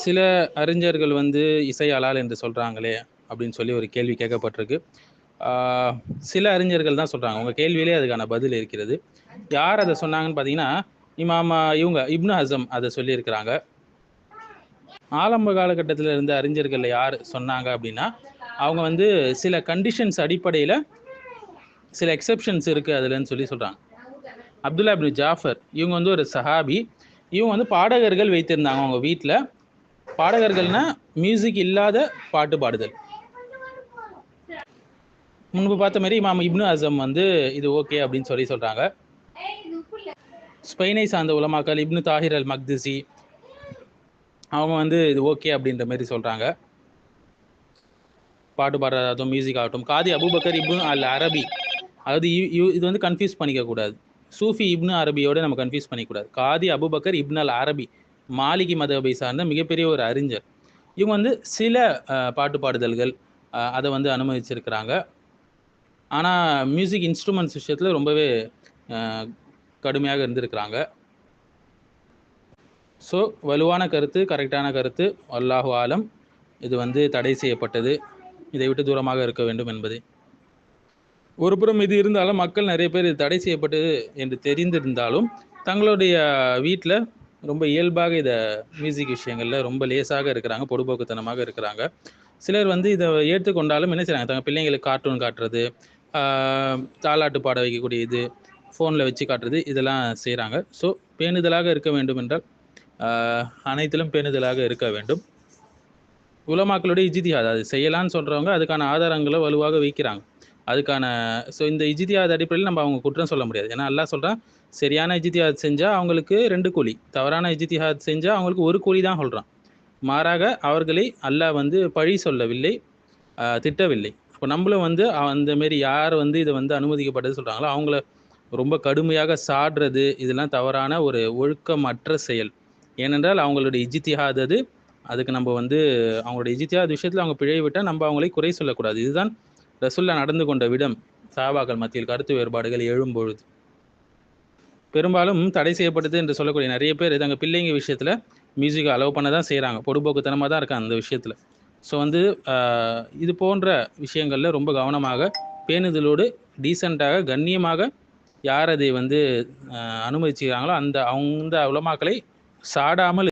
சில அறிஞர்கள் வந்து இசை ஹலால் என்று சொல்றாங்களே அப்படின்னு சொல்லி ஒரு கேள்வி கேட்கப்பட்டிருக்கு. சில அறிஞர்கள் தான் சொல்றாங்க. உங்க கேள்வியிலே அதுக்கான பதில் இருக்கிறது. யார் அத சொன்னாங்கன்னு பார்த்தீங்கன்னா, இமாம் இவங்க இப்னு ஹஸம் அத சொல்லியிருக்கிறாங்க. ஆரம்ப காலகட்டத்தில இருந்த அறிஞர்கள்ல யார் சொன்னாங்க அப்படின்னா, அவங்க வந்து சில கண்டிஷன்ஸ் அடிப்படையில சில எக்செப்ஷன்ஸ் இருக்கு அதுலன்னு சொல்லி சொல்றாங்க. அப்துல்லா இப்னு ஜாஃபர் இவங்க வந்து ஒரு சஹாபி. இவங்க வந்து பாடகர்கள் வைத்திருந்தாங்க அவங்க வீட்ல. பாடகர்கள்னா மியூசிக் இல்லாத பாட்டு பாடுதல். முன்பு பார்த்த மாதிரி இமாம் இப்னு ஹஸம் வந்து இது ஓகே அப்படின்னு சொல்லி சொல்றாங்க. ஸ்பெயினை சார்ந்த உலமாக்கள் இப்னு தாஹிர் அல் மக்திசி அவங்க வந்து இது ஓகே அப்படின்ற மாதிரி சொல்றாங்க. பாட்டு பாடுறதாகட்டும், மியூசிக் ஆகட்டும். காதி அபூபக்கர் இப்னு அல் அரபி, அதாவது இது வந்து கன்ஃபியூஸ் பண்ணிக்க கூடாது. சூஃபி இப்னு அரபியோட நம்ம கன்ஃபியூஸ் பண்ணிக்கூடாது. காதி அபூபக்கர் இப்னு அல் அரபி மாலிகி மதபை சார்ந்த மிகப்பெரிய ஒரு அறிஞர். இவங்க வந்து சில பாட்டு பாடுதல்கள் அதை வந்து அனுமதிச்சிருக்கிறாங்க. ஆனால் மியூசிக் இன்ஸ்ட்ருமெண்ட்ஸ் விஷயத்தில் ரொம்பவே கடுமையாக இருந்திருக்கிறாங்க. ஸோ வலுவான கருத்து, கரெக்டான கருத்து, அல்லாஹு ஆலம், இது வந்து தடை செய்யப்பட்டது, இதை விட்டு தூரமாக இருக்க வேண்டும் என்பது. ஒரு புறம் இது இருந்தாலும் மக்கள் நிறைய பேர் இது தடை செய்யப்பட்டது என்று தெரிந்திருந்தாலும் தங்களுடைய வீட்டில் ரொம்ப இயல்பாக இதை மியூசிக் விஷயங்களில் ரொம்ப லேசாக இருக்கிறாங்க, பொடுபோக்குத்தனமாக இருக்கிறாங்க. சிலர் வந்து இதை ஏற்றுக்கொண்டாலும் என்ன செய்கிறாங்க, தங்கள் பிள்ளைங்களுக்கு கார்ட்டூன் காட்டுறது, தாலாட்டு பாட வைக்கக்கூடிய இது, ஃபோனில் வச்சு காட்டுறது, இதெல்லாம் செய்கிறாங்க. ஸோ பேணுதலாக இருக்க வேண்டும் என்றால் அனைத்திலும் பேணுதலாக இருக்க வேண்டும். உலமாக்களுடைய இஜ்திஹாத் அது செய்யலான்னு சொல்கிறவங்க அதுக்கான ஆதாரங்களை வலுவாக வைக்கிறாங்க. அதுக்கான ஸோ இந்த இஜ்திஹாத் அடிப்படையில் நம்ம அவங்க குற்றம் சொல்ல முடியாது. ஏன்னா அல்லாஹ் சொல்கிறான், சரியான இஜ்திஹாத் செஞ்சால் அவங்களுக்கு 2 கூலி, தவறான இஜ்திஹாத் செஞ்சால் அவங்களுக்கு 1 கூலி தான் சொல்கிறான். மாறாக அவர்களை அல்லாஹ் வந்து பழி சொல்லவில்லை, திட்டவில்லை. இப்போ நம்மளும் வந்து அந்தமாரி யார் வந்து இதை வந்து அனுமதிக்கப்பட்டது சொல்கிறாங்களோ அவங்கள ரொம்ப கடுமையாக சாடுறது, இதெல்லாம் தவறான ஒரு ஒழுக்கமற்ற செயல். ஏனென்றால் அவங்களுடைய இஜ்திஹாத் அது. அதுக்கு நம்ம வந்து அவங்களுடைய இஜ்திஹாத் விஷயத்தில் அவங்க பிழை விட்டால் நம்ம அவங்களை குறை சொல்லக்கூடாது. இதுதான் ரசூல்லா நடந்து கொண்ட விடம். சஹாபாக்கள் மத்தியில் கருத்து வேறுபாடுகள் எழும்பொழுது பெரும்பாலும் தடை செய்யப்பட்டது என்று சொல்லக்கூடிய நிறைய பேர் தங்கள் பிள்ளைங்க விஷயத்தில் மியூசிக்கை அலோவ் பண்ண தான் செய்கிறாங்க. பொடுபோக்குத்தனமாக தான் இருக்காங்க அந்த விஷயத்தில். ஸோ வந்து இது போன்ற விஷயங்களில் ரொம்ப கவனமாக, பேணுதலோடு, டீசெண்டாக, கண்ணியமாக யார் அதை வந்து அனுமதிச்சுக்கிறாங்களோ அந்த உலமாக்களை சாடாமல்